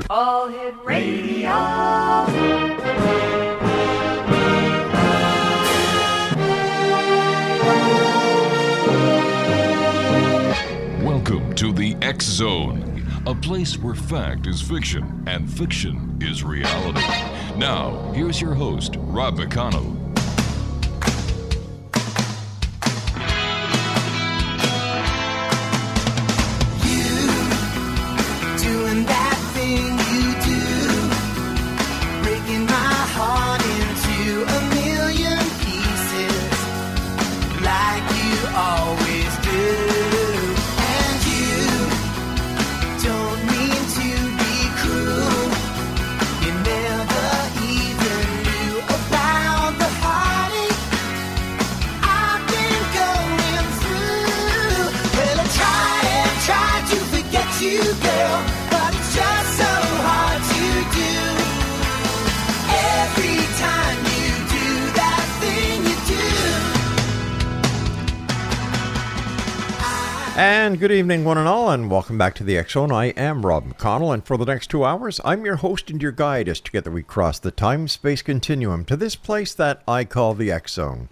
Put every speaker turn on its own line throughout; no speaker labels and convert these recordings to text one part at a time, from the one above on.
All Hit Radio.
Welcome to the X Zone, a place where fact is fiction and fiction is reality. Now, here's your host, Rob McConnell.
And good evening, one and all, and welcome back to the X Zone. I am Rob McConnell, and for the next 2 hours, I'm your host and your guide as together we cross the time-space continuum to this place that I call the X Zone.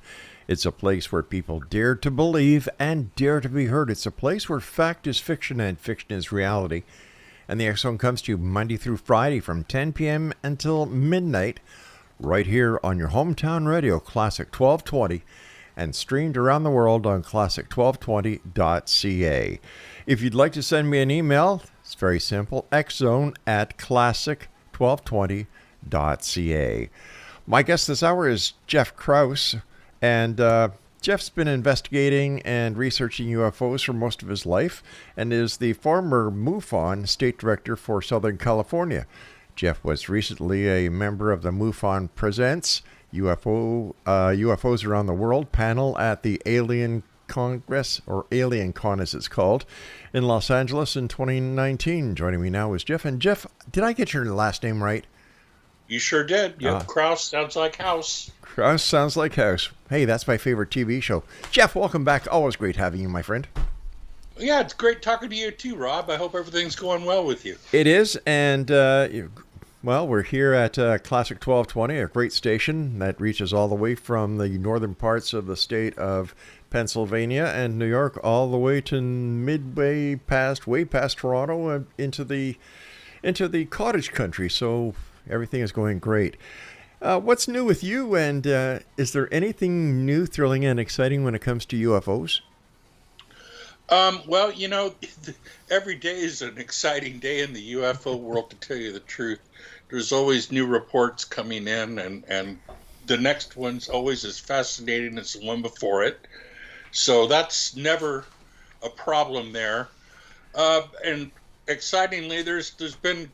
It's a place where people dare to believe and dare to be heard. It's a place where fact is fiction and fiction is reality. And the X Zone comes to you Monday through Friday from 10 p.m. until midnight, right here on your hometown radio, Classic 1220. And streamed around the world on classic1220.ca. If you'd like to send me an email, it's very simple, xzone@classic1220.ca. My guest this hour is Jeff Krause, and Jeff's been investigating and researching UFOs for most of his life and is the former MUFON State Director for Southern California. Jeff was recently a member of the MUFON Presents UFOs Around the World panel at the Alien Congress, or Alien Con as it's called, in Los Angeles in 2019. Joining me now is Jeff. And Jeff, did I get your last name right?
You sure did. Yep, Krause sounds like house.
Krause sounds like house. Hey, that's my favorite TV show. Jeff, welcome back. Always great having you, my friend.
Yeah, it's great talking to you too, Rob. I hope everything's going well with you.
It is, and well, we're here at Classic 1220, a great station that reaches all the way from the northern parts of the state of Pennsylvania and New York all the way to way past Toronto into the cottage country. So everything is going great. What's new with you, and is there anything new, thrilling, and exciting when it comes to UFOs?
Well, you know, every day is an exciting day in the UFO world, to tell you the truth. There's always new reports coming in, and the next one's always as fascinating as the one before it. So that's never a problem there. And excitingly, there's been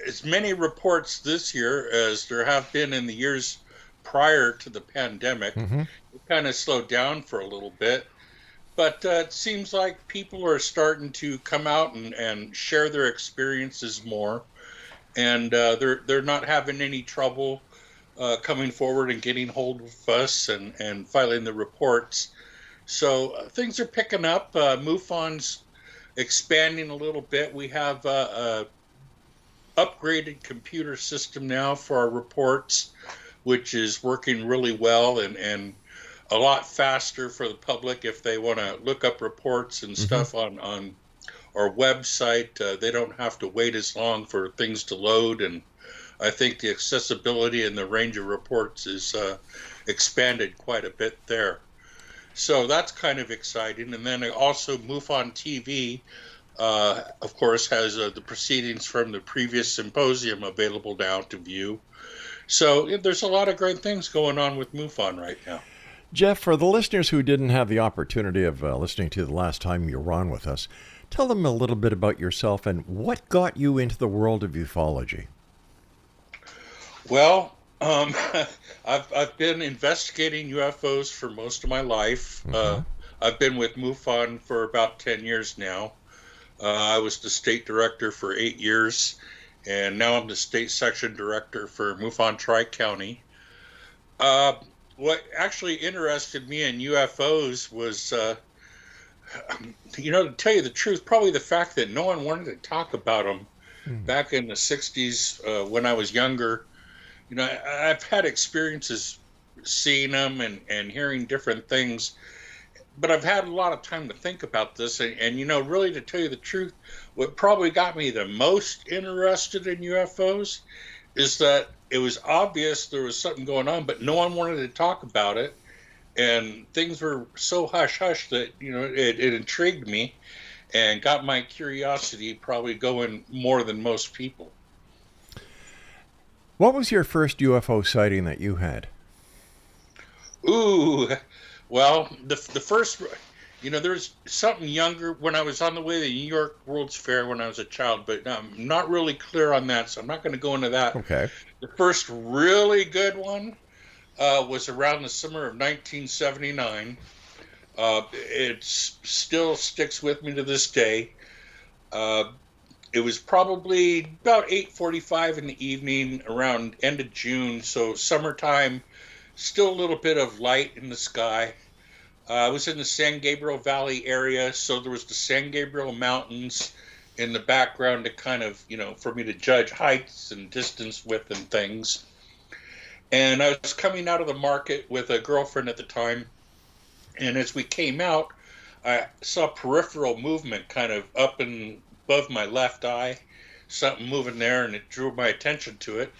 as many reports this year as there have been in the years prior to the pandemic. Mm-hmm. It kind of slowed down for a little bit. But it seems like people are starting to come out and share their experiences more. And they're not having any trouble coming forward and getting hold of us and filing the reports. So things are picking up. MUFON's expanding a little bit. We have a upgraded computer system now for our reports, which is working really well and a lot faster for the public if they want to look up reports and stuff on our website. They don't have to wait as long for things to load, and I think the accessibility and the range of reports is expanded quite a bit there. So that's kind of exciting. And then also MUFON TV, of course, has the proceedings from the previous symposium available now to view. So there's a lot of great things going on with MUFON right now.
Jeff, for the listeners who didn't have the opportunity of listening to the last time you were on with us, tell them a little bit about yourself and what got you into the world of ufology.
Well, I've been investigating UFOs for most of my life. Mm-hmm. I've been with MUFON for about 10 years now. I was the state director for 8 years, and now I'm the state section director for MUFON TriCounty. What actually interested me in UFOs was, to tell you the truth, probably the fact that no one wanted to talk about them back in the 60s when I was younger. You know, I've had experiences seeing them and hearing different things, but I've had a lot of time to think about this. And, you know, really to tell you the truth, what probably got me the most interested in UFOs is that it was obvious there was something going on, but no one wanted to talk about it. And things were so hush-hush that, you know, it intrigued me and got my curiosity probably going more than most people.
What was your first UFO sighting that you had?
Ooh, well, the first, you know, there's something younger when I was on the way to the New York World's Fair when I was a child, but I'm not really clear on that, so I'm not going to go into that.
Okay.
The first really good one was around the summer of 1979. It still sticks with me to this day. It was probably about 8:45 in the evening, around end of June, so summertime, still a little bit of light in the sky. I was in the San Gabriel Valley area, so there was the San Gabriel Mountains in the background to kind of, you know, for me to judge heights and distance with and things. And I was coming out of the market with a girlfriend at the time, and as we came out, I saw peripheral movement kind of up and above my left eye, something moving there, and it drew my attention to it.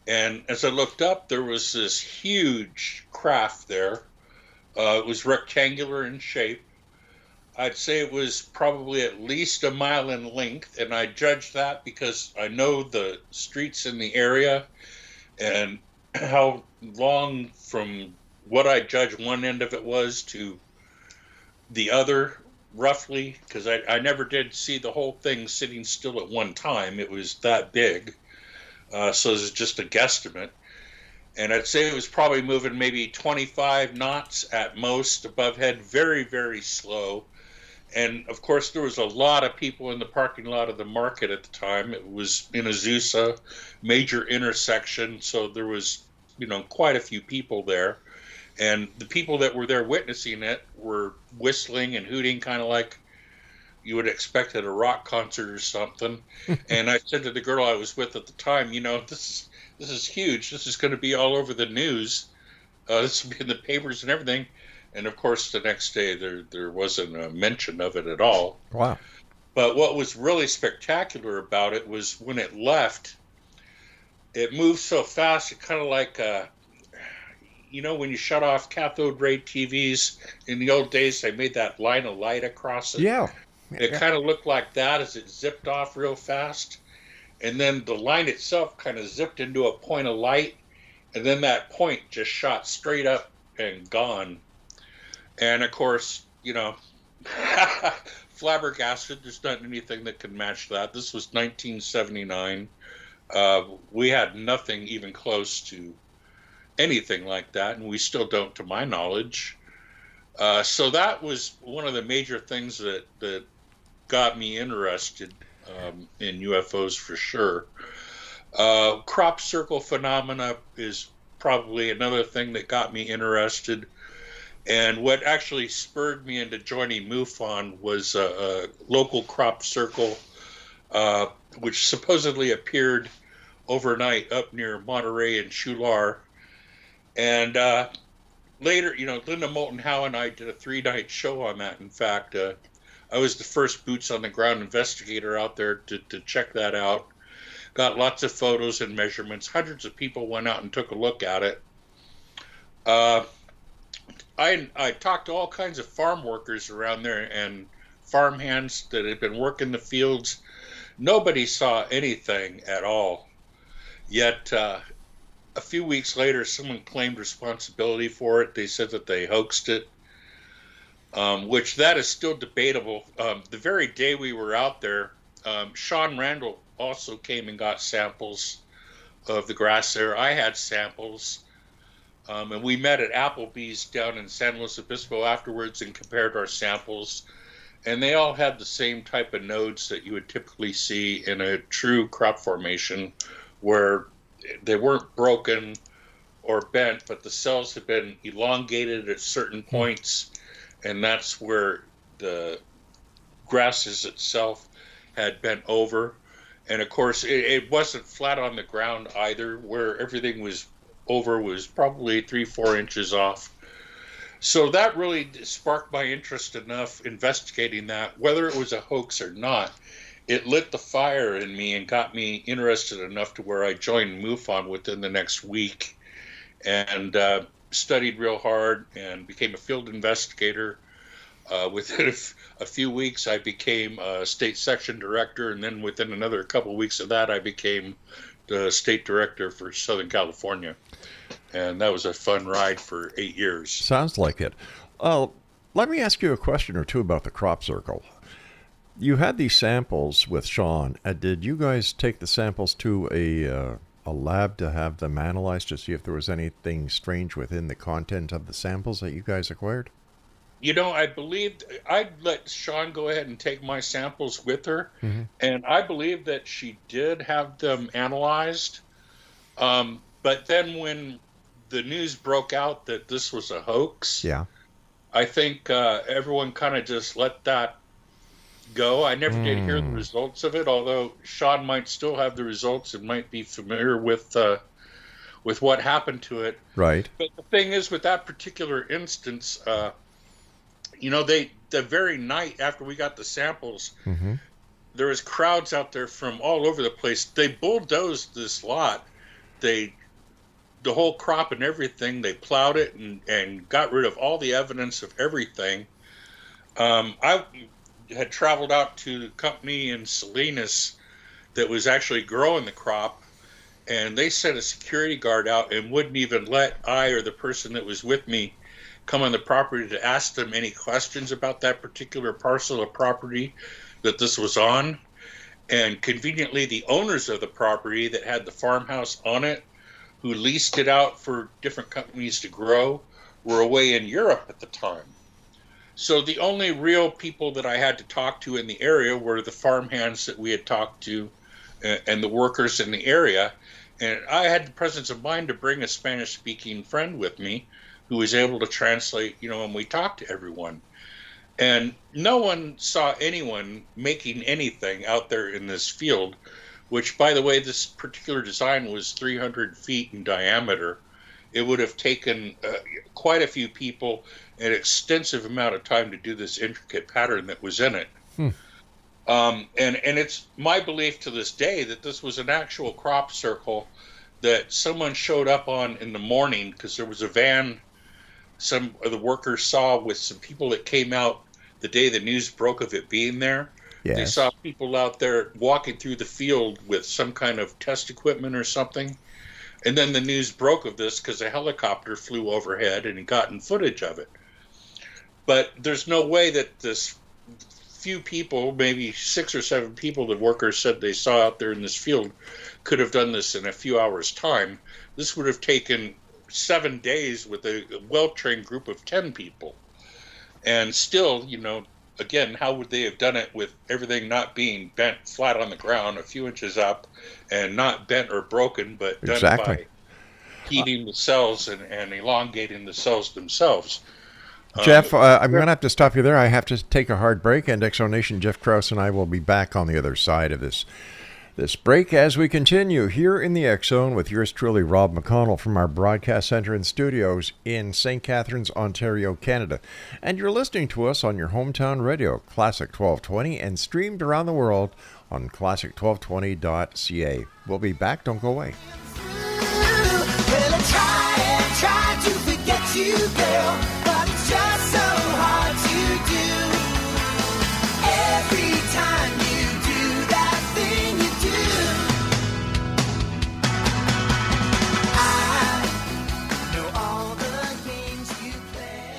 And as I looked up, there was this huge craft there. It was rectangular in shape. I'd say it was probably at least a mile in length, and I judged that because I know the streets in the area and how long from what I judged one end of it was to the other, roughly, because I never did see the whole thing sitting still at one time. It was that big. So this is just a guesstimate. And I'd say it was probably moving maybe 25 knots at most above head, very, very slow. And of course, there was a lot of people in the parking lot of the market at the time. It was in Azusa, major intersection. So there was, you know, quite a few people there. And the people that were there witnessing it were whistling and hooting, kind of like you would expect at a rock concert or something. And I said to the girl I was with at the time, you know, this is huge. This is going to be all over the news. This will be in the papers and everything. And of course, the next day there wasn't a mention of it at all.
Wow.
But what was really spectacular about it was when it left, it moved so fast. It kind of like you know, when you shut off cathode ray TVs in the old days, they made that line of light across it.
Yeah.
It kind of looked like that as it zipped off real fast. And then the line itself kind of zipped into a point of light. And then that point just shot straight up and gone. And of course, you know, flabbergasted. There's not anything that could match that. This was 1979. We had nothing even close to anything like that, and we still don't, to my knowledge. So that was one of the major things that got me interested in UFOs for sure. Crop circle phenomena is probably another thing that got me interested. And what actually spurred me into joining MUFON was a local crop circle, which supposedly appeared overnight up near Monterey and Tulare. And later, you know, Linda Moulton Howe and I did a 3-night show on that. In fact, I was the first boots on the ground investigator out there to check that out. Got lots of photos and measurements. Hundreds of people went out and took a look at it. I talked to all kinds of farm workers around there and farm hands that had been working the fields. Nobody saw anything at all. Yet, a few weeks later, someone claimed responsibility for it. They said that they hoaxed it, which that is still debatable. The very day we were out there, Sean Randall also came and got samples of the grass there. I had samples, and we met at Applebee's down in San Luis Obispo afterwards and compared our samples. And they all had the same type of nodes that you would typically see in a true crop formation, where they weren't broken or bent, but the cells had been elongated at certain points, and that's where the grasses itself had bent over. And of course, it wasn't flat on the ground either. Where everything was over was probably 3-4 inches off. So that really sparked my interest enough investigating that. Whether it was a hoax or not, it lit the fire in me and got me interested enough to where I joined MUFON within the next week, and studied real hard and became a field investigator. Within a few weeks, I became a state section director, and then within another couple of weeks of that, I became the state director for Southern California. And that was a fun ride for 8 years.
Sounds like it. Let me ask you a question or two about the crop circle. You had these samples with Sean. Did you guys take the samples to a lab to have them analyzed to see if there was anything strange within the content of the samples that you guys acquired?
I believed I'd let Sean go ahead and take my samples with her, and I believe that she did have them analyzed. But then when the news broke out that this was a hoax, I think everyone kind of just let that go. I never did hear the results of it, although Sean might still have the results and might be familiar with what happened to it.
Right.
But the thing is, with that particular instance, the very night after we got the samples, there was crowds out there from all over the place. They bulldozed this lot. The whole crop and everything. They plowed it and got rid of all the evidence of everything. I had traveled out to the company in Salinas that was actually growing the crop, and they sent a security guard out and wouldn't even let I or the person that was with me come on the property to ask them any questions about that particular parcel of property that this was on. And conveniently, the owners of the property that had the farmhouse on it, who leased it out for different companies to grow, were away in Europe at the time. So the only real people that I had to talk to in the area were the farmhands that we had talked to and the workers in the area. And I had the presence of mind to bring a Spanish-speaking friend with me who was able to translate, when we talked to everyone. And no one saw anyone making anything out there in this field, which, by the way, this particular design was 300 feet in diameter. It would have taken quite a few people an extensive amount of time to do this intricate pattern that was in it. And it's my belief to this day that this was an actual crop circle that someone showed up on in the morning, because there was a van some of the workers saw with some people that came out the day the news broke of it being there.
Yes.
They saw people out there walking through the field with some kind of test equipment or something. And then the news broke of this because a helicopter flew overhead and gotten footage of it. But there's no way that this few people, maybe 6 or 7 people the workers said they saw out there in this field, could have done this in a few hours' time. This would have taken 7 days with a well-trained group of 10 people. And still, again, how would they have done it with everything not being bent flat on the ground, a few inches up, and not bent or broken, but done by heating the cells and elongating the cells themselves?
Jeff, I'm going to have to stop you there. I have to take a hard break, and Exonation Jeff Krause and I will be back on the other side of this break as we continue here in the X Zone with yours truly, Rob McConnell, from our broadcast center and studios in St. Catharines, Ontario, Canada. And you're listening to us on your hometown radio, Classic 1220, and streamed around the world on classic1220.ca. We'll be back. Don't go away.
Well, I try to forget you, girl, but it's just so hard to do. Every time you do that thing you do, I know all the games you play.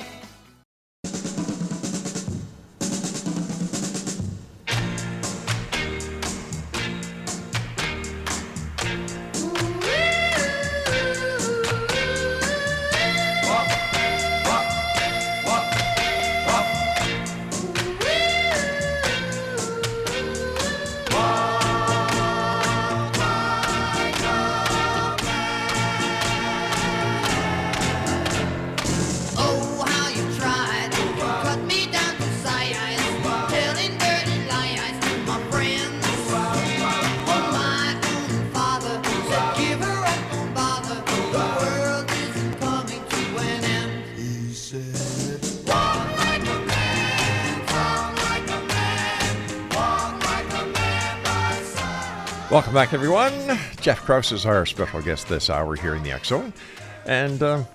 Welcome back, everyone. Jeff Krause is our special guest this hour here in the X Zone. And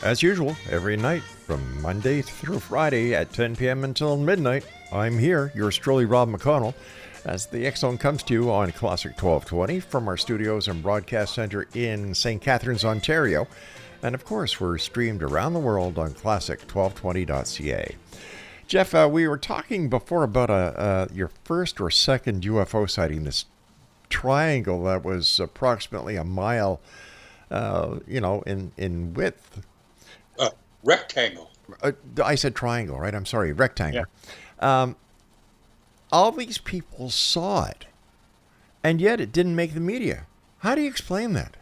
as usual, every night from Monday through Friday at 10 p.m. until midnight, I'm here, yours truly, Rob McConnell, as the X Zone comes to you on Classic 1220 from our studios and broadcast center in St. Catharines, Ontario. And of course, we're streamed around the world on classic1220.ca. Jeff, we were talking before about your first or second UFO sighting, this triangle that was approximately a mile, in width.
Rectangle.
I said triangle, right? I'm sorry, rectangle.
Yeah.
All these people saw it, and yet it didn't make the media. How do you explain that?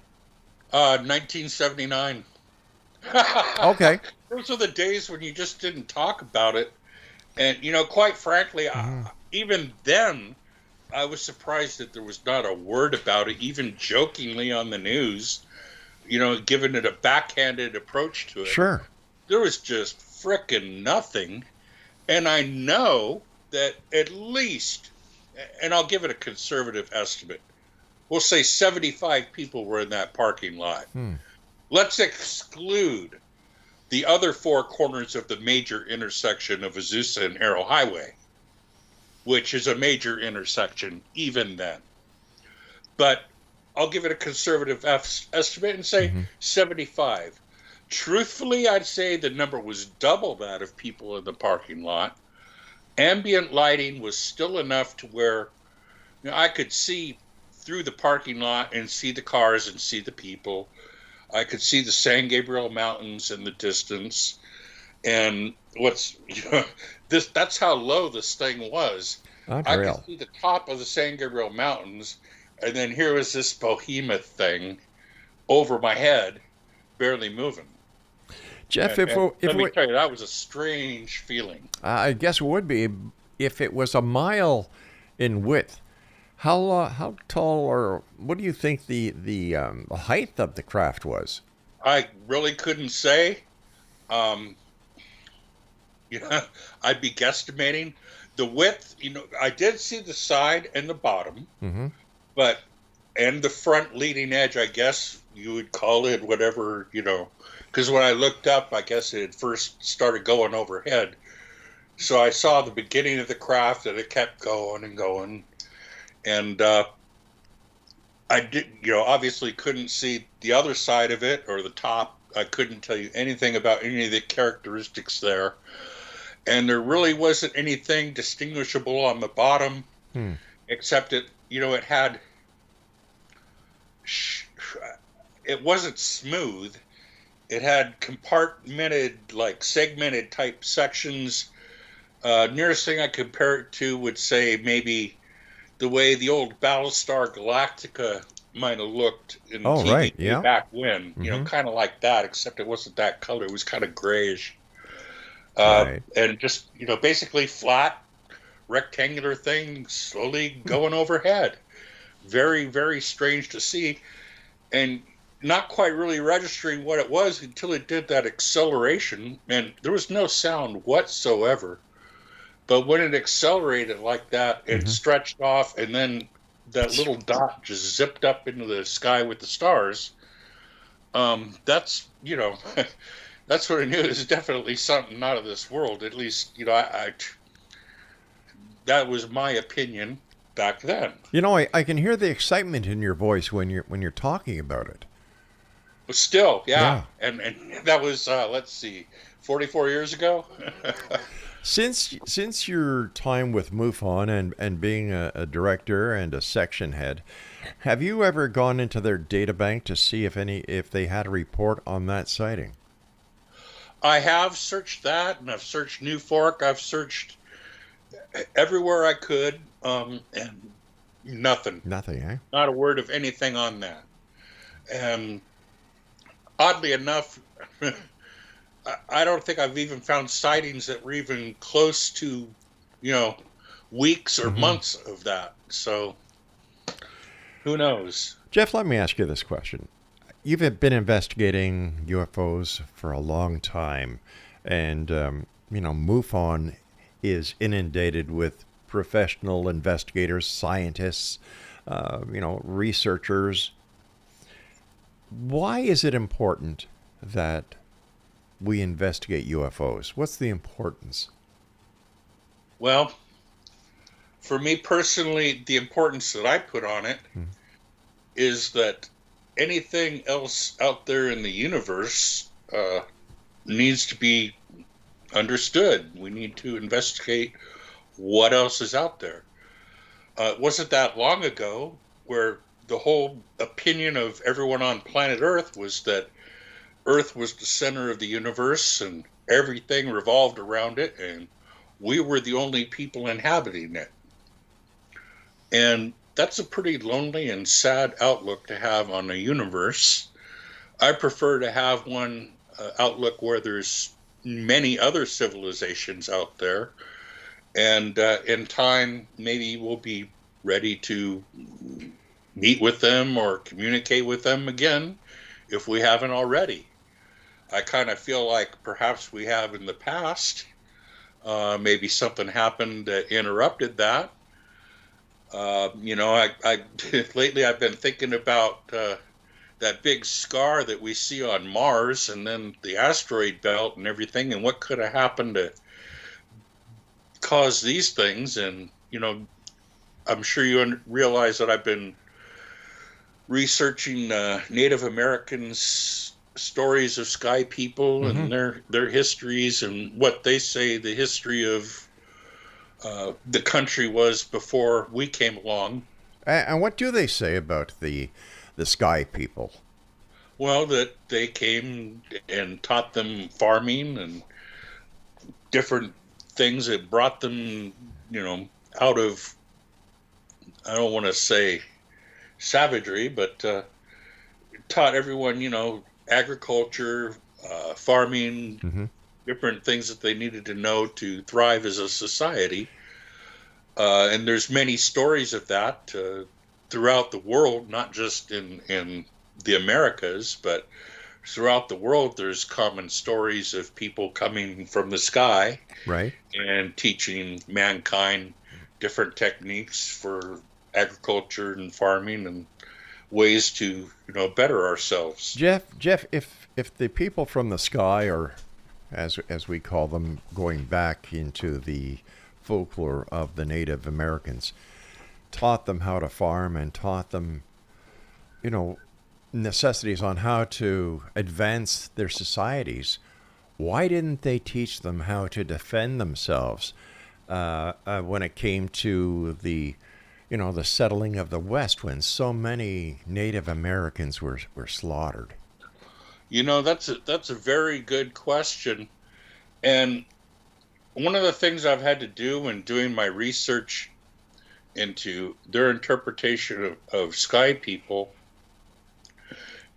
1979.
Okay.
Those are the days when you just didn't talk about it. And, quite frankly, even then, I was surprised that there was not a word about it, even jokingly on the news, giving it a backhanded approach to it.
Sure.
There was just frickin' nothing. And I know that at least, and I'll give it a conservative estimate, we'll say 75 people were in that parking lot. Let's exclude the other four corners of the major intersection of Azusa and Arrow Highway, which is a major intersection even then. But I'll give it a conservative estimate and say 75. Truthfully, I'd say the number was double that of people in the parking lot. Ambient lighting was still enough to where I could see through the parking lot and see the cars and see the people. I could see the San Gabriel Mountains in the distance. And that's how low this thing was. I could see the top of the San Gabriel Mountains, and then here was this behemoth thing over my head, barely moving.
Jeff,
let me tell you, that was a strange feeling.
I guess it would be if it was a mile in width. How tall, or what do you think the height of the craft was?
I really couldn't say. I'd be guesstimating. The width, I did see the side and the bottom, and the front leading edge, I guess you would call it, whatever, because when I looked up, I guess it had first started going overhead. So I saw the beginning of the craft, and it kept going and going. And I did, obviously couldn't see the other side of it or the top. I couldn't tell you anything about any of the characteristics there. And there really wasn't anything distinguishable on the bottom, except it had, it wasn't smooth. It had compartmented, like segmented type sections. Nearest thing I compare it to would say maybe the way the old Battlestar Galactica might have looked in TV back when, kind of like that, except it wasn't that color. It was kind of grayish. And just, basically flat, rectangular thing slowly going overhead. Very, very strange to see. And not quite really registering what it was until it did that acceleration. And there was no sound whatsoever. But when it accelerated like that, it stretched off, and then that little dot just zipped up into the sky with the stars. That's, that's what I knew. It was definitely something out of this world. At least, that was my opinion back then.
I can hear the excitement in your voice when you're talking about it.
But still, yeah. And that was, let's see, 44 years ago.
Since your time with MUFON and being a director and a section head, have you ever gone into their data bank to see if they had a report on that sighting?
I have searched that, and I've searched New Fork. I've searched everywhere I could, and nothing. Nothing, eh? Not a word of anything on that. And oddly enough, I don't think I've even found sightings that were even close to, weeks or months of that. So, who knows?
Jeff, let me ask you this question. You've been investigating UFOs for a long time, and, MUFON is inundated with professional investigators, scientists, researchers. Why is it important that we investigate UFOs? What's the importance?
Well, for me personally, the importance that I put on it is that anything else out there in the universe needs to be understood. We need to investigate what else is out there. It wasn't that long ago where the whole opinion of everyone on planet Earth was that Earth was the center of the universe and everything revolved around it, and we were the only people inhabiting it. And that's a pretty lonely and sad outlook to have on a universe. I prefer to have one outlook where there's many other civilizations out there, and in time maybe we'll be ready to meet with them or communicate with them again if we haven't already. I kind of feel like perhaps we have in the past. Maybe something happened that interrupted that. Lately I've been thinking about that big scar that we see on Mars and then the asteroid belt and everything, and what could have happened to cause these things. And, I'm sure you realize that I've been researching Native Americans' stories of sky people and their histories and what they say the history of the country was before we came along.
And what do they say about the sky people?
Well, that they came and taught them farming and different things that brought them, out of, I don't want to say savagery, but taught everyone, agriculture, farming, different things that they needed to know to thrive as a society. And there's many stories of that throughout the world, not just in the Americas, but throughout the world. There's common stories of people coming from the sky,
right,
and teaching mankind different techniques for agriculture and farming and ways to better ourselves.
Jeff, if the people from the sky, or as we call them, going back into the folklore of the Native Americans, taught them how to farm and taught them necessities on how to advance their societies, why didn't they teach them how to defend themselves when it came to the settling of the West, when so many Native Americans were slaughtered?
That's a very good question. And one of the things I've had to do when doing my research into their interpretation of sky people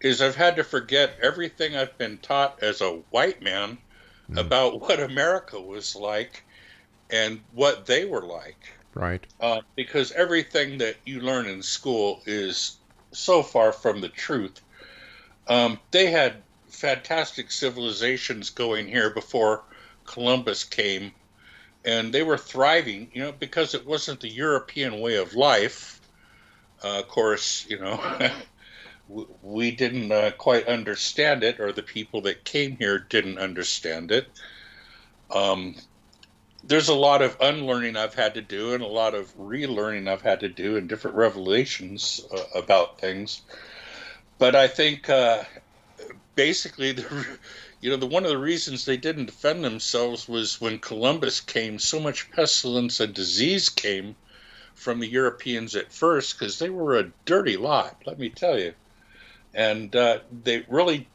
is I've had to forget everything I've been taught as a white man about what America was like and what they were like.
Right.
Because everything that you learn in school is so far from the truth. They had fantastic civilizations going here before Columbus came, and they were thriving, because it wasn't the European way of life. Of course, we didn't quite understand it, or the people that came here didn't understand it. There's a lot of unlearning I've had to do and a lot of relearning I've had to do and different revelations about things. But I think basically, one of the reasons they didn't defend themselves was when Columbus came, so much pestilence and disease came from the Europeans at first, because they were a dirty lot, let me tell you. And they really,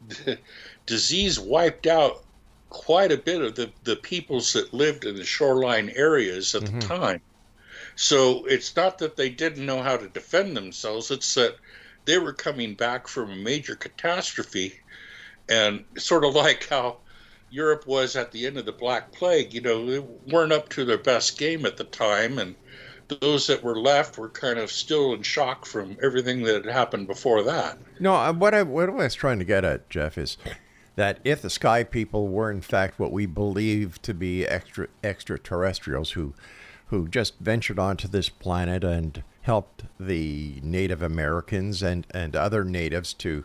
disease wiped out quite a bit of the peoples that lived in the shoreline areas at the time. So it's not that they didn't know how to defend themselves, it's that they were coming back from a major catastrophe. And sort of like how Europe was at the end of the Black Plague, they weren't up to their best game at the time, and those that were left were kind of still in shock from everything that had happened before that.
No, what I was trying to get at, Jeff, is that if the sky people were in fact what we believe to be extraterrestrials who who just ventured onto this planet and helped the Native Americans and other natives to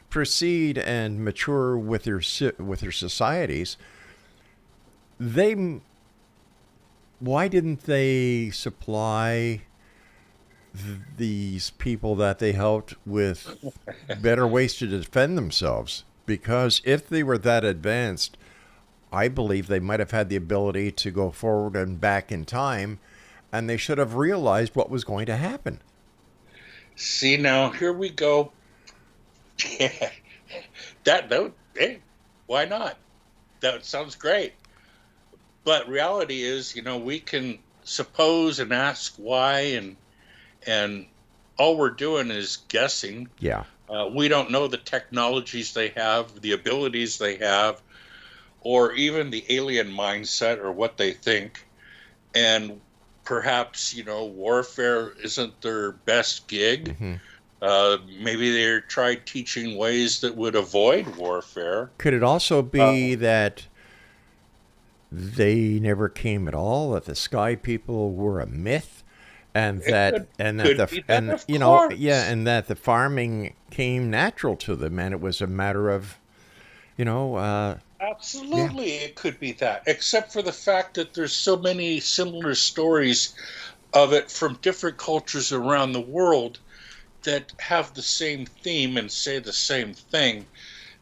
proceed and mature with their societies. Why didn't they supply these people that they helped with better ways to defend themselves? Because if they were that advanced, I believe they might have had the ability to go forward and back in time, and they should have realized what was going to happen.
See, now here we go. Hey, why not? That sounds great. But reality is, we can suppose and ask why, and all we're doing is guessing.
Yeah.
We don't know the technologies they have, the abilities they have, or even the alien mindset or what they think. And perhaps, warfare isn't their best gig. Mm-hmm. Maybe they tried teaching ways that would avoid warfare.
Could it also be that they never came at all, that the sky people were a myth, and that the farming came natural to them, and it was a matter of
absolutely, yeah. It could be that, except for the fact that there's so many similar stories of it from different cultures around the world that have the same theme and say the same thing,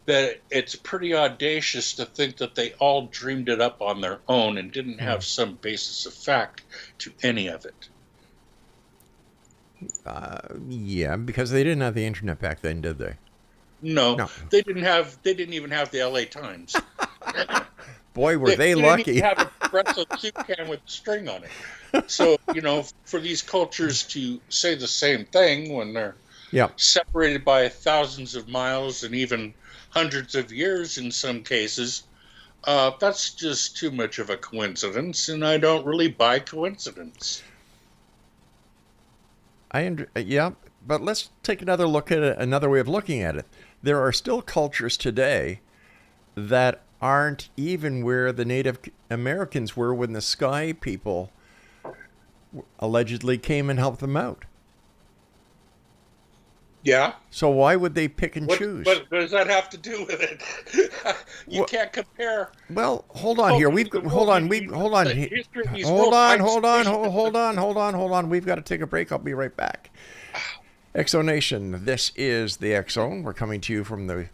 that it's pretty audacious to think that they all dreamed it up on their own and didn't have some basis of fact to any of it.
Yeah, because they didn't have the internet back then, did they?
No. They didn't even have the LA Times.
Boy, were they lucky.
They didn't even have a espresso soup can with a string on it. So, for these cultures to say the same thing when they're separated by thousands of miles and even hundreds of years in some cases, that's just too much of a coincidence, and I don't really buy coincidence.
But let's take another look at it, another way of looking at it. There are still cultures today that aren't even where the Native Americans were when the sky people allegedly came and helped them out.
Yeah.
So why would they pick and choose?
What does that have to do with it? You can't compare.
Well, hold on here. Hold on. We've got to take a break. I'll be right back. Exonation. This is the X-Zone. We're coming to you from the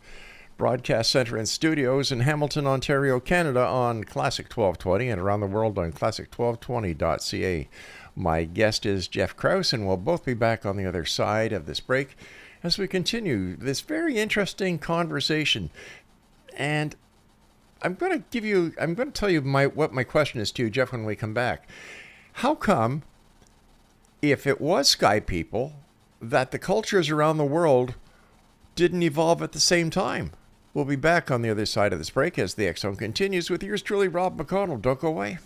Broadcast Center and Studios in Hamilton, Ontario, Canada on Classic 1220 and around the world on classic1220.ca. My guest is Jeff Krause, and we'll both be back on the other side of this break as we continue this very interesting conversation. And I'm going to tell you what my question is to you, Jeff, when we come back. How come, if it was sky people, that the cultures around the world didn't evolve at the same time? We'll be back on the other side of this break as the X-Zone continues with yours truly, Rob McConnell. Don't go away.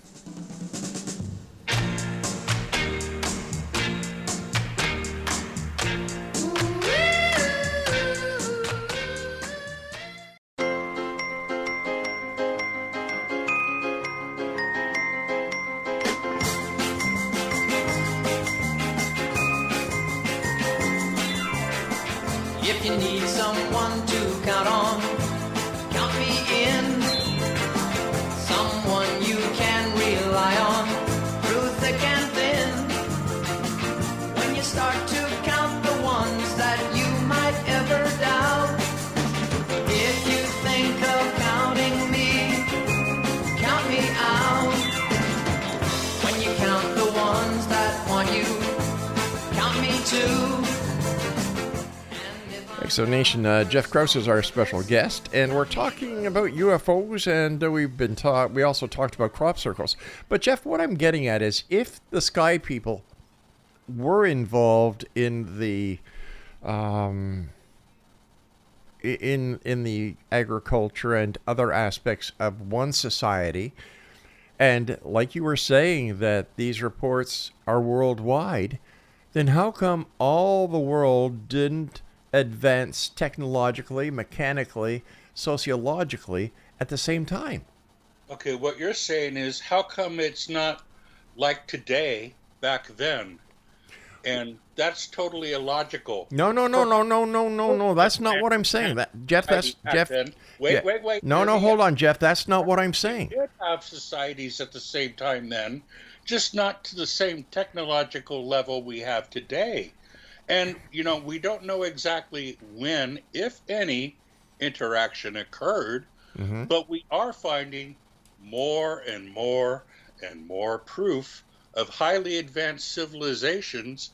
If you need someone to count on, count me in. Someone you can rely on through thick and thin. When you start to count the ones that you might ever doubt, if you think of counting me, count me out. When you count the ones that want you, count me too.
Exonation, Jeff Krause is our special guest, and we're talking about UFOs, and we also talked about crop circles. But Jeff, what I'm getting at is, if the sky people were involved in the in the agriculture and other aspects of one society, and like you were saying that these reports are worldwide, then how come all the world didn't advance technologically, mechanically, sociologically at the same time?
Okay, what you're saying is, how come it's not like today back then. And that's totally illogical.
No. That's not what I'm saying.
Wait.
No, hold on, Jeff. That's not what I'm saying.
We did have societies at the same time then, just not to the same technological level we have today. And, we don't know exactly when, if any, interaction occurred, but we are finding more and more and more proof of highly advanced civilizations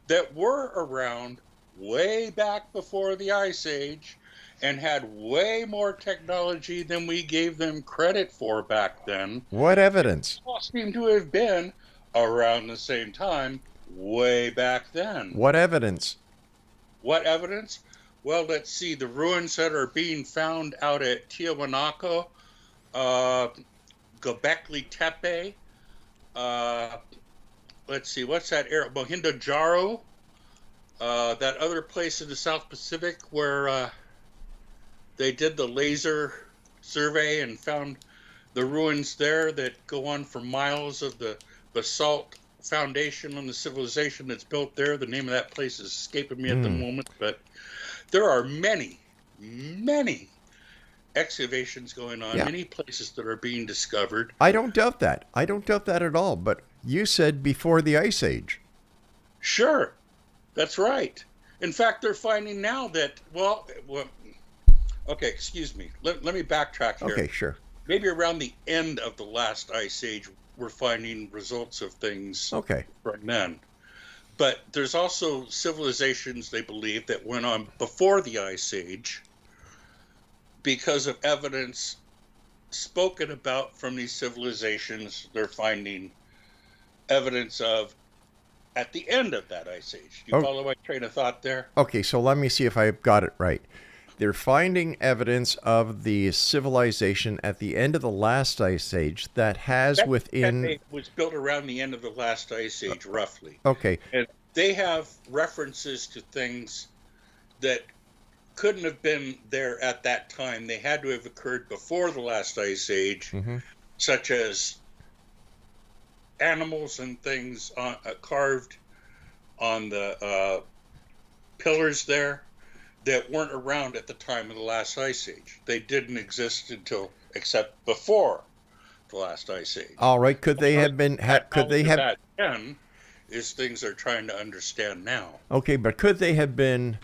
that were around way back before the Ice Age and had way more technology than we gave them credit for back then.
What evidence?
All seem to have been around the same time, way back then.
What evidence?
What evidence? Well, let's see. The ruins that are being found out at Tiahuanaco, Göbekli Tepe, let's see, what's that area? Mohenjo-Daro, that other place in the South Pacific where they did the laser survey and found the ruins there that go on for miles of the basalt foundation on the civilization that's built there. The name of that place is escaping me at the moment, but there are many excavations going on, many places that are being discovered.
I don't doubt that. I don't doubt that at all. But you said before the Ice Age.
Sure, that's right. In fact, they're finding now that, okay, excuse me. Let me backtrack here.
Okay, sure.
Maybe around the end of the last Ice Age, we're finding results of things from then. But there's also civilizations, they believe, that went on before the Ice Age because of evidence spoken about from these civilizations. They're finding evidence of at the end of that Ice Age. Do you follow my train of thought there?
Okay, so let me see if I've got it right. They're finding evidence of the civilization at the end of the last Ice Age that has
It was built around the end of the last Ice Age, roughly.
Okay.
And they have references to things that couldn't have been there at that time. They had to have occurred before the last Ice Age, such as animals and things carved on the pillars there that weren't around at the time of the last Ice Age. They didn't exist except before the last Ice Age.
All right. Could they have been? Could they have?
That then is things they're trying to understand now.
Okay, but could they have been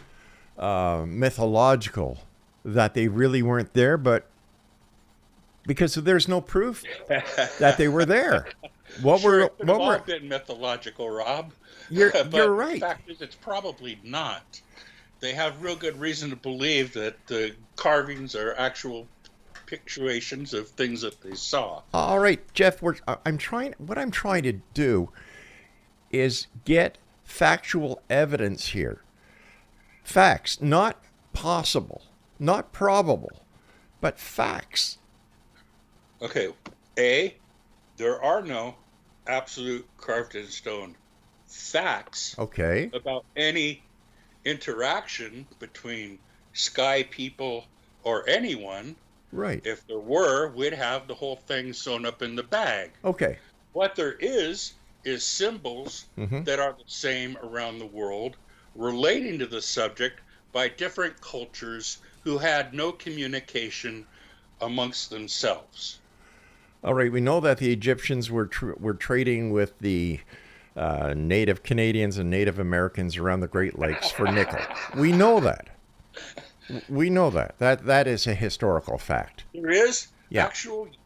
mythological, that they really weren't there, but because there's no proof that they were there? What
It could have all been mythological, Rob.
You're
But
right.
The fact is, it's probably not. They have real good reason to believe that the carvings are actual picturations of things that they saw.
All right, Jeff. What I'm trying to do is get factual evidence here. Facts, not possible, not probable, but facts.
Okay, A, there are no absolute carved in stone facts about any interaction between sky people or anyone.
Right.
If there were, we'd have the whole thing sewn up in the bag.
Okay.
What there is symbols that are the same around the world relating to the subject by different cultures who had no communication amongst themselves.
All right. We know that the Egyptians were trading with the Native Canadians and Native Americans around the Great Lakes for nickel. We know that. We know that. That is a historical fact.
There is?
Yeah.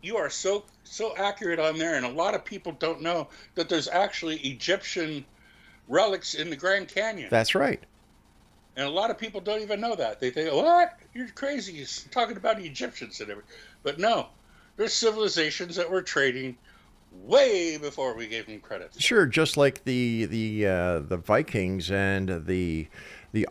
You are so accurate on there, and a lot of people don't know that there's actually Egyptian relics in the Grand Canyon.
That's right.
And a lot of people don't even know that. They think, what? You're crazy. You're talking about the Egyptians and everything. But no, there's civilizations that were trading way before we gave them credit.
Sure, just like the Vikings and the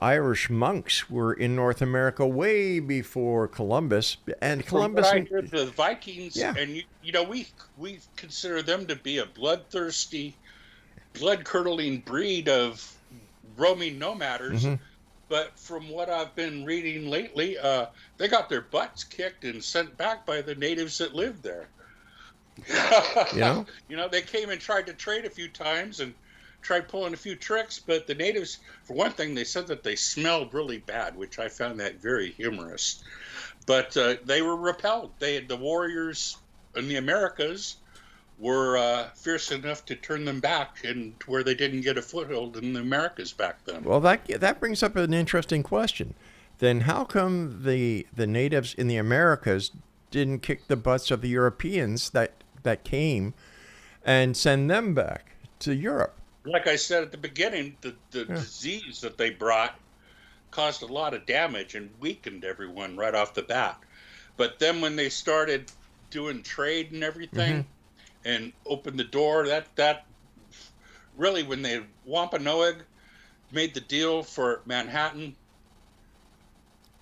Irish monks were in North America way before Columbus. And Columbus,
From what I heard, the Vikings, and we consider them to be a bloodthirsty, blood-curdling breed of roaming nomaders. But from what I've been reading lately, they got their butts kicked and sent back by the natives that lived there.
You know?
You know, they came and tried to trade a few times and tried pulling a few tricks, but the natives, for one thing, they said that they smelled really bad, which I found that very humorous. But they were repelled. The warriors in the Americas were fierce enough to turn them back, and where they didn't get a foothold in the Americas back then.
Well, that brings up an interesting question. Then how come the natives in the Americas didn't kick the butts of the Europeans that came and send them back to Europe?
Like I said at the beginning, the disease that they brought caused a lot of damage and weakened everyone right off the bat. But then when they started doing trade and everything and opened the door, that really, when they Wampanoag made the deal for Manhattan,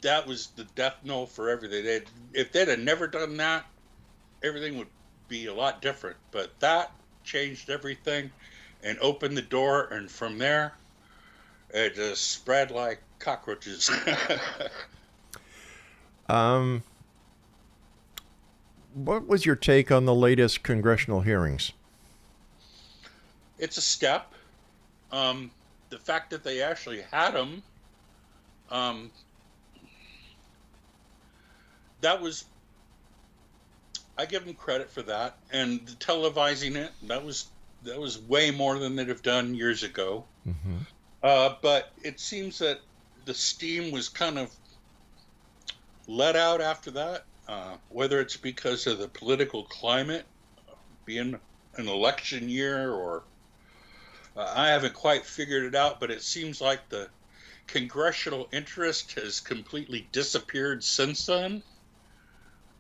that was the death knell for everything. If they'd have never done that, everything would be a lot different. But that changed everything and opened the door, and from there, it just spread like cockroaches.
What was your take on the latest congressional hearings?
It's a step. The fact that they actually had them, that was, I give them credit for that. And the televising it, that was way more than they'd have done years ago. But it seems that the steam was kind of let out after that, whether it's because of the political climate, being an election year, or I haven't quite figured it out, but it seems like the congressional interest has completely disappeared since then.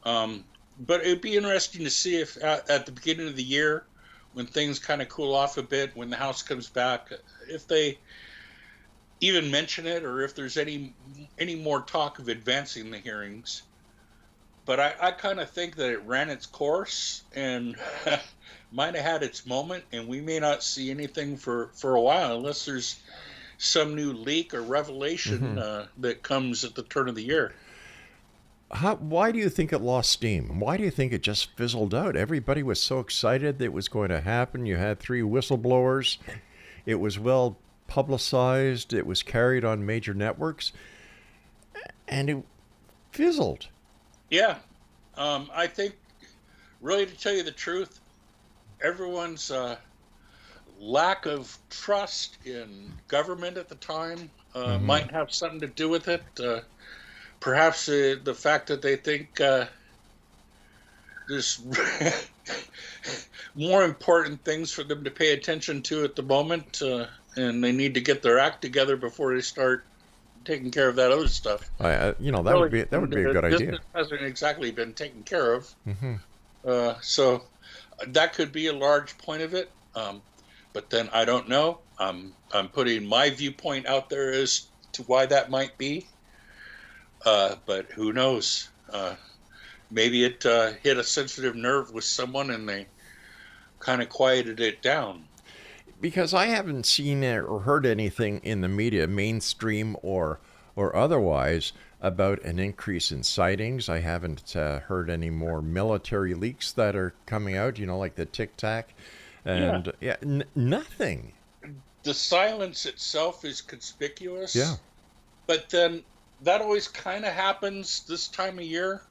But it'd be interesting to see if at the beginning of the year, when things kind of cool off a bit, when the House comes back, if they even mention it, or if there's any more talk of advancing the hearings. But I kind of think that it ran its course and might have had its moment, and we may not see anything for a while unless there's some new leak or revelation that comes at the turn of the year.
Why do you think it lost steam? Why do you think it just fizzled out? Everybody was so excited that it was going to happen. You had 3 whistleblowers. It was well publicized. It was carried on major networks. And it fizzled.
Yeah. I think, really, to tell you the truth, everyone's lack of trust in government at the time might have something to do with it. Perhaps the fact that they think there's more important things for them to pay attention to at the moment, and they need to get their act together before they start taking care of that other stuff.
That would be a good idea.
Business hasn't exactly been taken care of, so that could be a large point of it. But then I don't know. I'm putting my viewpoint out there as to why that might be. But who knows? Maybe it hit a sensitive nerve with someone and they kind of quieted it down.
Because I haven't seen or heard anything in the media, mainstream or otherwise, about an increase in sightings. I haven't heard any more military leaks that are coming out, like the Tic Tac. And nothing.
The silence itself is conspicuous.
Yeah.
But then that always kind of happens this time of year.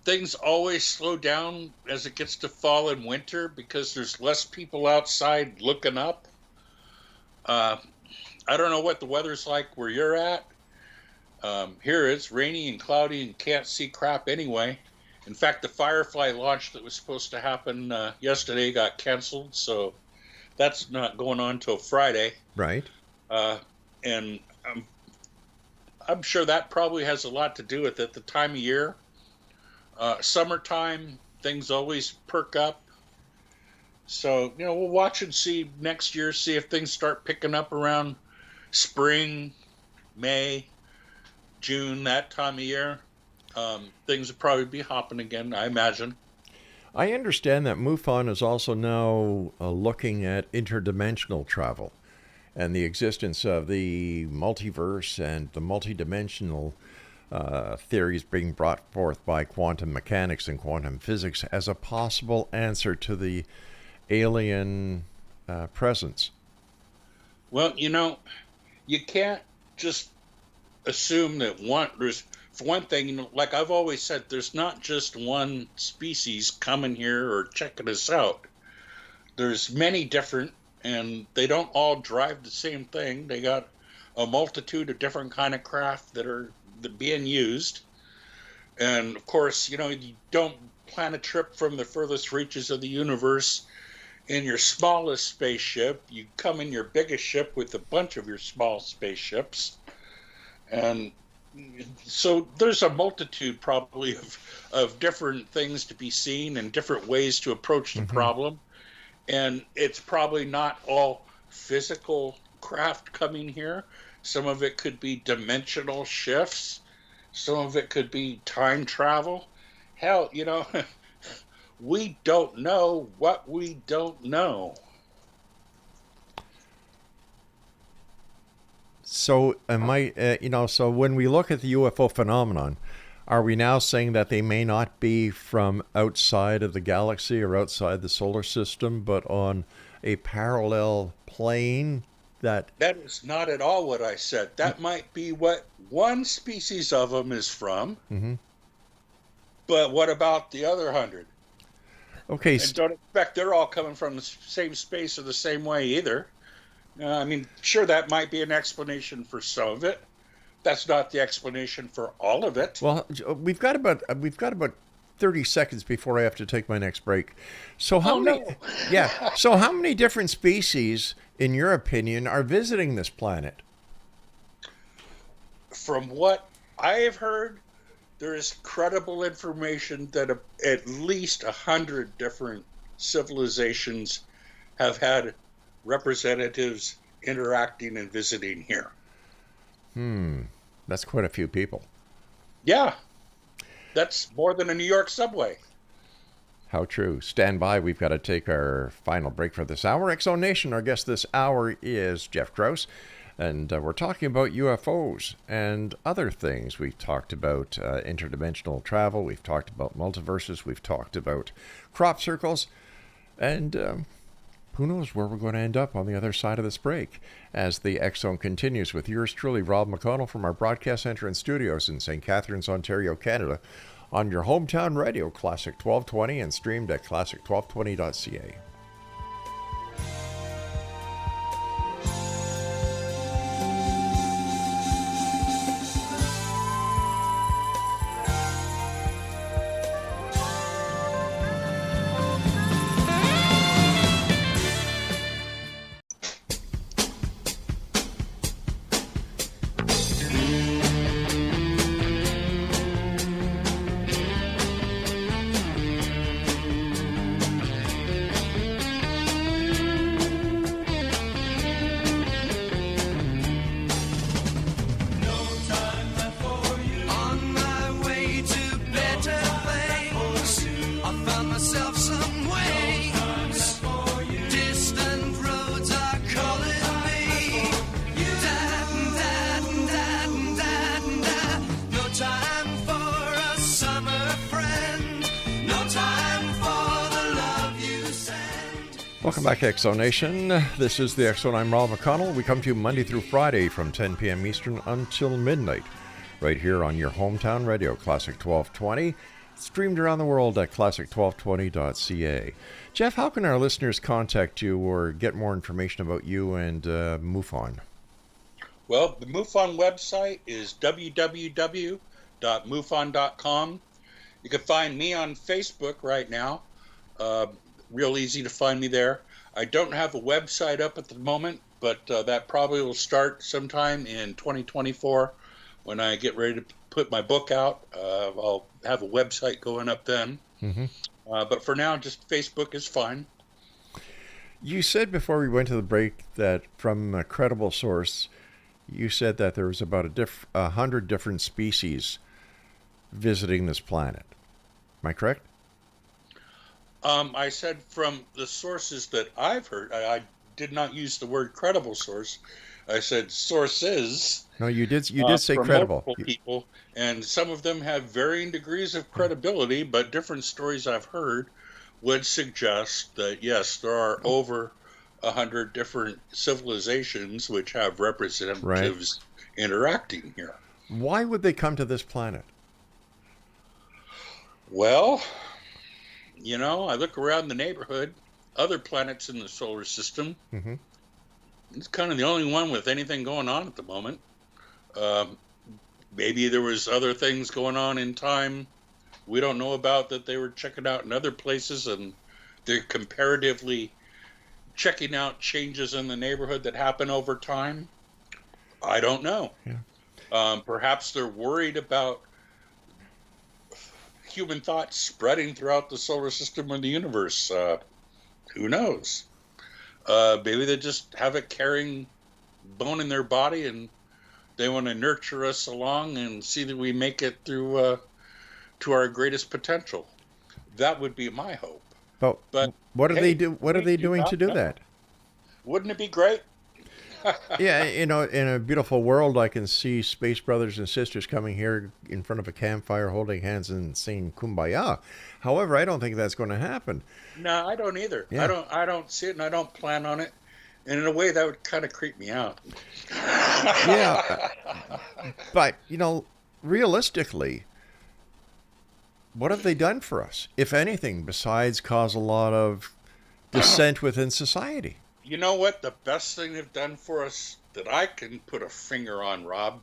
Things always slow down as it gets to fall and winter because there's less people outside looking up. I don't know what the weather's like where you're at. Here it's rainy and cloudy and can't see crap anyway. In fact, the Firefly launch that was supposed to happen yesterday got canceled, so that's not going on till Friday.
Right.
And I'm sure that probably has a lot to do with it. The time of year, summertime, things always perk up. So, we'll watch and see next year, see if things start picking up around spring, May, June, that time of year. Things will probably be hopping again, I imagine.
I understand that MUFON is also now looking at interdimensional travel and the existence of the multiverse and the multidimensional theories being brought forth by quantum mechanics and quantum physics as a possible answer to the alien presence.
Well, you can't just assume that for one thing, like I've always said, there's not just one species coming here or checking us out. There's many different, and they don't all drive the same thing. They got a multitude of different kind of craft that are being used. And of course, you don't plan a trip from the furthest reaches of the universe in your smallest spaceship. You come in your biggest ship with a bunch of your small spaceships. And so there's a multitude probably of different things to be seen and different ways to approach the problem. And it's probably not all physical craft coming here. Some of it could be dimensional shifts. Some of it could be time travel. Hell, we don't know what we don't know.
So so when we look at the UFO phenomenon, are we now saying that they may not be from outside of the galaxy or outside the solar system, but on a parallel plane? That
is not at all what I said. That might be what one species of them is from. But what about the other 100?
Okay.
And don't expect they're all coming from the same space or the same way either. Sure, that might be an explanation for some of it. That's not the explanation for all of it.
Well, we've got about 30 seconds before I have to take my next break. So how many? Yeah. So how many different species, in your opinion, are visiting this planet?
From what I have heard, there is credible information that at least 100 different civilizations have had representatives interacting and visiting here.
That's quite a few people.
Yeah. That's more than a New York subway.
How true. Stand by. We've got to take our final break for this hour. X-Zone Nation, our guest this hour is Jeff Krause, and we're talking about UFOs and other things. We've talked about interdimensional travel. We've talked about multiverses. We've talked about crop circles. And who knows where we're going to end up on the other side of this break as the X-Zone continues with yours truly, Rob McConnell, from our broadcast center and studios in St. Catharines, Ontario, Canada, on your hometown radio, Classic 1220, and streamed at classic1220.ca. Welcome back to X-Zone Nation. This is the X-Zone. I'm Rob McConnell. We come to you Monday through Friday from 10 p.m. Eastern until midnight, right here on your hometown radio, Classic 1220, streamed around the world at classic1220.ca. Jeff, how can our listeners contact you or get more information about you and MUFON?
Well, the MUFON website is www.mufon.com. You can find me on Facebook right now. Real easy to find me there. I don't have a website up at the moment, but that probably will start sometime in 2024 when I get ready to put my book out. I'll have a website going up then. But for now, just Facebook is fine.
You said before we went to the break that from a credible source, you said that there was about 100 different species visiting this planet. Am I correct?
I said from the sources that I've heard, I did not use the word credible source, I said sources.
No, you did say
from
credible.
multiple people, and some of them have varying degrees of credibility, but different stories I've heard would suggest that, yes, there are over 100 different civilizations which have representatives interacting here.
Why would they come to this planet?
Well, I look around the neighborhood, other planets in the solar system.
Mm-hmm.
It's kind of the only one with anything going on at the moment. Maybe there was other things going on in time we don't know about that they were checking out in other places, and they're comparatively checking out changes in the neighborhood that happen over time. I don't know.
Yeah.
Perhaps they're worried about human thought spreading throughout the solar system or the universe. Who knows? Maybe they just have a caring bone in their body, and they want to nurture us along and see that we make it through to our greatest potential. That would be my hope.
But what do they do? What are they doing to do that?
Wouldn't it be great?
Yeah, in a beautiful world, I can see space brothers and sisters coming here in front of a campfire, holding hands and saying "Kumbaya." However, I don't think that's going to happen.
No, I don't either.
Yeah.
I don't see it, and I don't plan on it. And in a way, that would kind of creep me out.
Yeah, but realistically, what have they done for us, if anything, besides cause a lot of dissent within society?
You know what? The best thing they've done for us that I can put a finger on, Rob,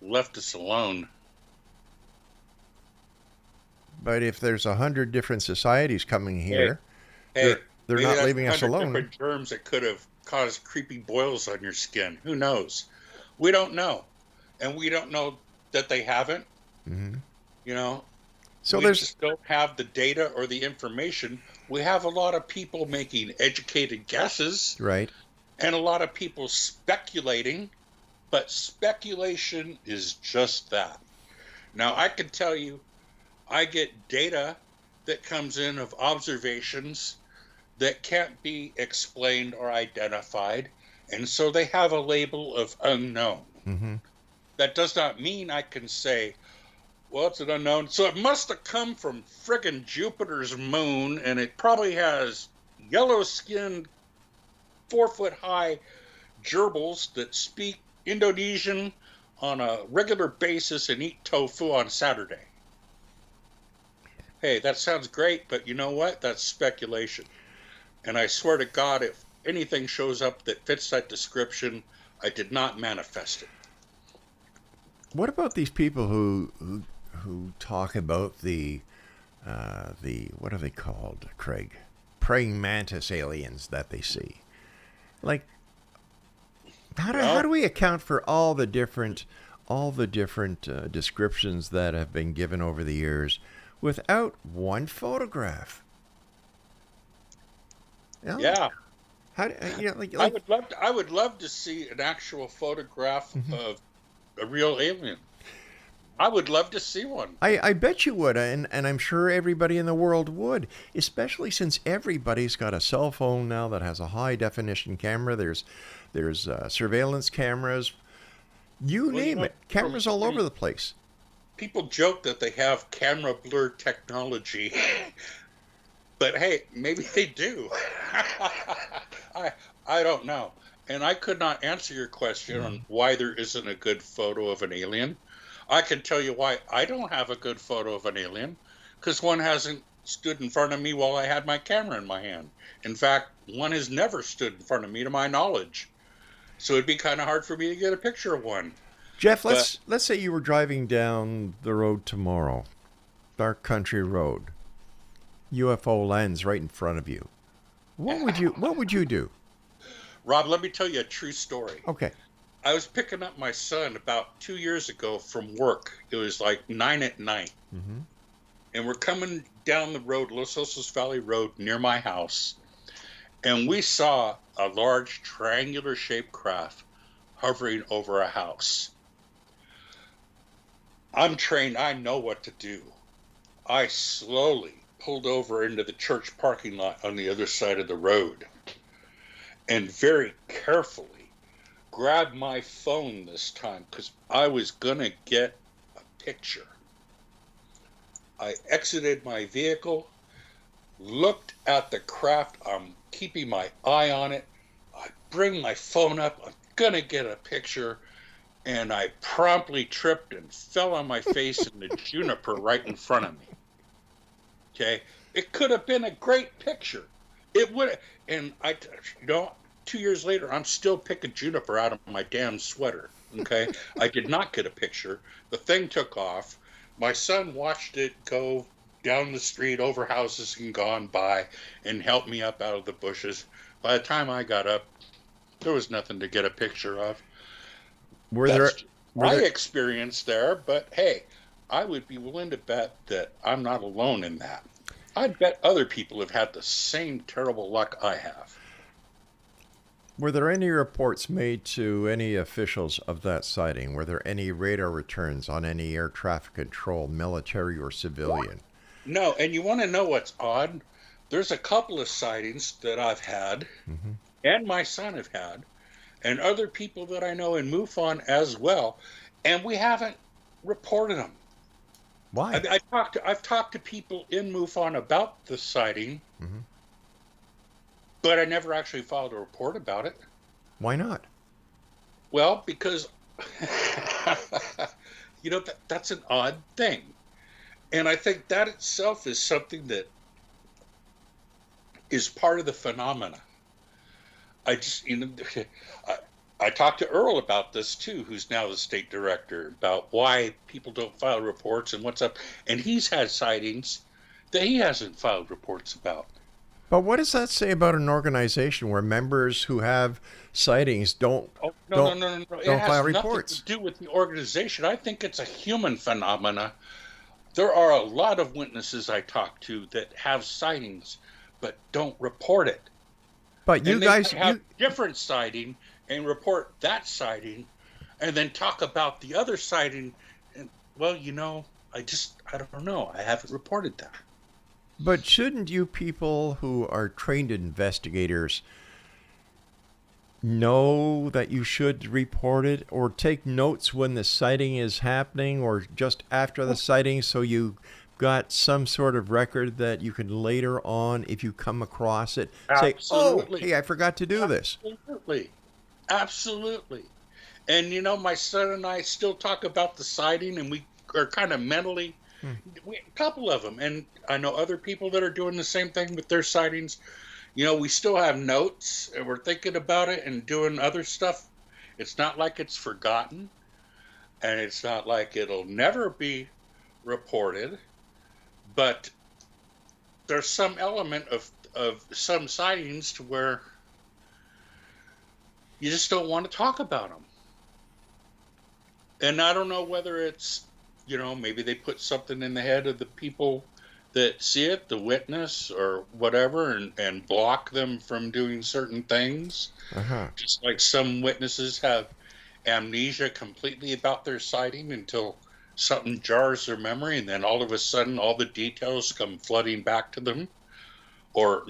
left us alone.
But if there's 100 different societies coming here, they're not leaving us alone.
Different germs that could have caused creepy boils on your skin. Who knows? We don't know, and we don't know that they haven't.
Mm-hmm. So
we just don't have the data or the information. We have a lot of people making educated guesses,
right,
and a lot of people speculating, but speculation is just that. Now, I can tell you, I get data that comes in of observations that can't be explained or identified, and so they have a label of unknown.
Mm-hmm.
That does not mean I can say, well, it's an unknown, so it must have come from friggin' Jupiter's moon, and it probably has yellow-skinned, 4-foot-high gerbils that speak Indonesian on a regular basis and eat tofu on Saturday. Hey, that sounds great, but you know what? That's speculation. And I swear to God, if anything shows up that fits that description, I did not manifest it.
What about these people who talk about the what are they called, Craig? Praying mantis aliens that they see? Like, how do we account for all the different descriptions that have been given over the years without one photograph?
Yeah.
I
would love to see an actual photograph of a real alien. I would love to see one.
I bet you would, and I'm sure everybody in the world would, especially since everybody's got a cell phone now that has a high definition camera. There's surveillance cameras, name it, cameras all over the place.
People joke that they have camera blur technology, but hey, maybe they do. I don't know, and I could not answer your question on why there isn't a good photo of an alien. I can tell you why I don't have a good photo of an alien, because one hasn't stood in front of me while I had my camera in my hand. In fact, one has never stood in front of me to my knowledge. So it'd be kind of hard for me to get a picture of one.
Jeff, let's say you were driving down the road tomorrow, dark country road, UFO lands right in front of you. What would you do?
Rob, let me tell you a true story.
Okay.
I was picking up my son about 2 years ago from work. It was like 9 at night.
Mm-hmm.
And we're coming down the road, Los Osos Valley Road, near my house. And we saw a large triangular-shaped craft hovering over a house. I'm trained. I know what to do. I slowly pulled over into the church parking lot on the other side of the road and very carefully grab my phone this time because I was going to get a picture. I exited my vehicle, looked at the craft. I'm keeping my eye on it. I bring my phone up. I'm going to get a picture. And I promptly tripped and fell on my face in the juniper right in front of me. Okay? It could have been a great picture. It would. And 2 years later, I'm still picking juniper out of my damn sweater. Okay? I did not get a picture. The thing took off. My son watched it go down the street, over houses and gone by, and helped me up out of the bushes. By the time I got up, there was nothing to get a picture of. That's my experience there, but hey, I would be willing to bet that I'm not alone in that. I bet other people have had the same terrible luck I have.
Were there any reports made to any officials of that sighting? Were there any radar returns on any air traffic control, military or civilian?
No, and you want to know what's odd? There's a couple of sightings that I've had, and my son have had, and other people that I know in MUFON as well, and we haven't reported them.
Why?
I've talked to people in MUFON about the sighting, but I never actually filed a report about it.
Why not?
Well, because that's an odd thing, and I think that itself is something that is part of the phenomena. I talked to Earl about this too, who's now the state director, about why people don't file reports and what's up. And he's had sightings that he hasn't filed reports about.
But what does that say about an organization where members who have sightings don't file reports?
It has nothing to do with the organization. I think it's a human phenomena. There are a lot of witnesses I talk to that have sightings but don't report it.
But you guys
have different sighting and report that sighting, and then talk about the other sighting. And well, I don't know. I haven't reported that.
But shouldn't you people who are trained investigators know that you should report it, or take notes when the sighting is happening, or just after the sighting, so you got some sort of record that you can later on, if you come across it,
Absolutely.
say, oh, hey, I forgot to do this.
Absolutely. And, my son and I still talk about the sighting, and we are kind of mentally, a couple of them. And I know other people that are doing the same thing with their sightings. We still have notes, and we're thinking about it and doing other stuff. It's not like it's forgotten, and it's not like it'll never be reported. But there's some element of some sightings to where you just don't want to talk about them. And I don't know whether it's, maybe they put something in the head of the people that see it, the witness or whatever, and block them from doing certain things. Just like some witnesses have amnesia completely about their sighting until something jars their memory, and then all of a sudden all the details come flooding back to them. Or,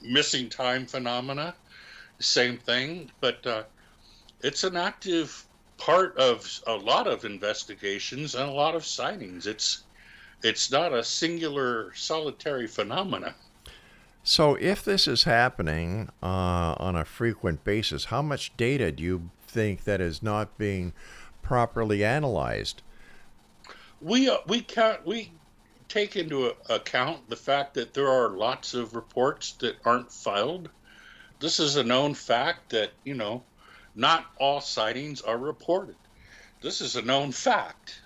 missing time phenomena, same thing. But it's an active part of a lot of investigations and a lot of sightings. It's not a singular, solitary phenomena.
So if this is happening on a frequent basis, how much data do you think that is not being properly analyzed?
We take into account the fact that there are lots of reports that aren't filed. This is a known fact that, not all sightings are reported. This is a known fact.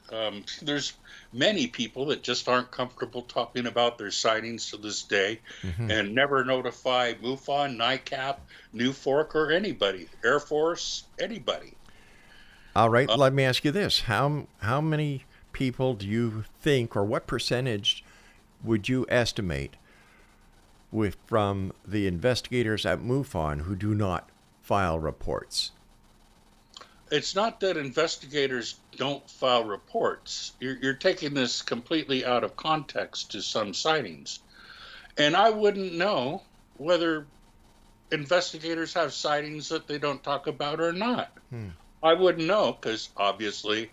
There's many people that just aren't comfortable talking about their sightings to this day, and never notify MUFON, NICAP, New Fork, or anybody, Air Force, anybody.
All right, let me ask you this. How many people do you think, or what percentage would you estimate from the investigators at MUFON who do not file reports?
It's not that investigators don't file reports. You're taking this completely out of context to some sightings. And I wouldn't know whether investigators have sightings that they don't talk about or not. I wouldn't know because obviously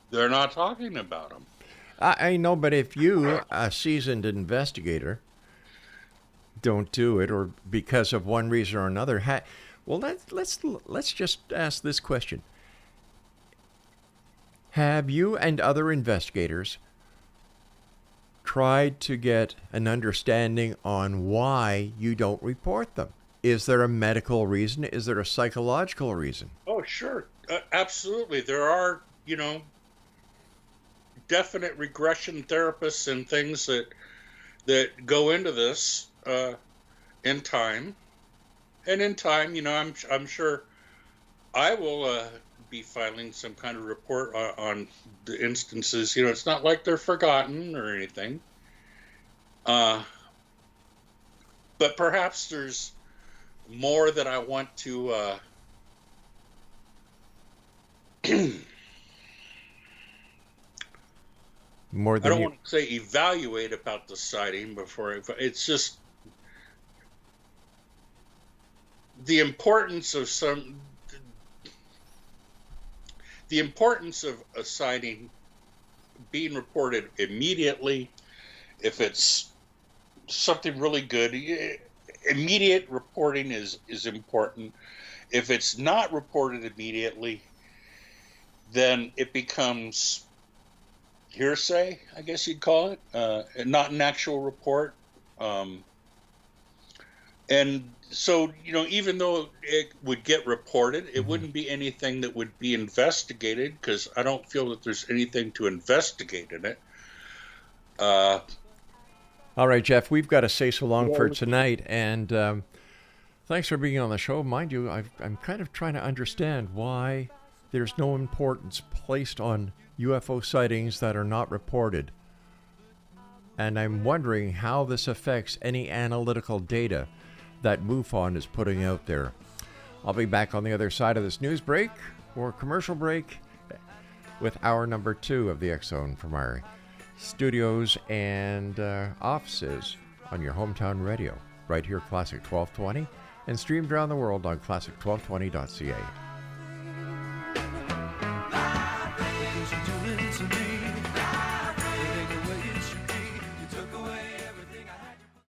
they're not talking about them.
I know, but if you, a seasoned investigator, don't do it, or because of one reason or another, well, let's just ask this question: have you and other investigators tried to get an understanding on why you don't report them? Is there a medical reason? Is there a psychological reason?
Oh, sure. Absolutely. There are, definite regression therapists and things that go into this in time. And in time, I'm sure I will be filing some kind of report on the instances. It's not like they're forgotten or anything. But perhaps there's more that I want to
more than
I don't want to say evaluate about the sighting before it's just the importance of a sighting being reported immediately. If it's something really good, immediate reporting is important. If it's not reported immediately, then it becomes hearsay, I guess you'd call it, not an actual report. And so, even though it would get reported, it wouldn't be anything that would be investigated because I don't feel that there's anything to investigate in it.
All right, Jeff, we've got to say so long for tonight. And thanks for being on the show. Mind you, I'm kind of trying to understand why there's no importance placed on UFO sightings that are not reported. And I'm wondering how this affects any analytical data that MUFON is putting out there. I'll be back on the other side of this news break or commercial break with hour number 2 of the X Zone from our studios and offices on your hometown radio, right here, Classic 1220, and streamed around the world on classic1220.ca.